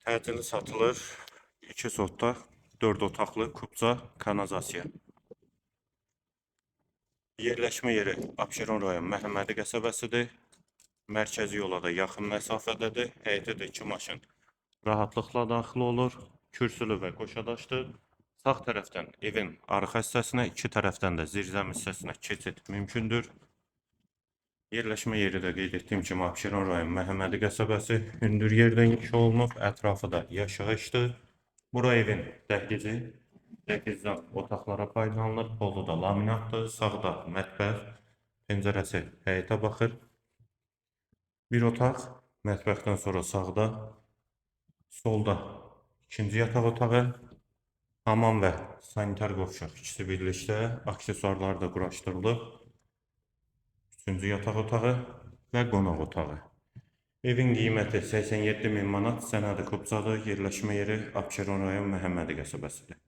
Təcili satılır. 2 sotda 4 otaqlı kubca kanalizasiya. Yerləşmə yeri Abşeron rayon Məhəmmədi qəsəbəsidir. Mərkəzi yola da yaxın məsafədədir. Həyətə də 2 maşın rahatlıqla daxil olur. Kürsülü və qoşadaşdır. Sağ tərəfdən evin arxa hissəsinə, iki tərəfdən də zirzəm hissəsinə keçid mümkündür. Yerləşmə yeri də qeyd etdiyim kimi Abşeron rayon Məhəmmədi qəsəbəsi hündür yerdə inşa olunub. Ətrafı da yaşayışdır. Bura evin dəhlizi. Dəhlizdən otaqlara paylanılır. Polu da laminatdır. Sağda mətbəx, pəncərəsi həyətə baxır. Bir otaq, mətbəxdən sonra sağda, solda ikinci yataq otağı, hamam və sanitar qovşaq ikisi birlikdə, aksesuarları da quraşdırılıb. Üçüncü yataq otağı və qonaq otağı. Evin qiyməti 87 min manat, sənədi kubcadır, yerləşmə yeri Abşeron rayon Məhəmmədi qəsəbəsidir.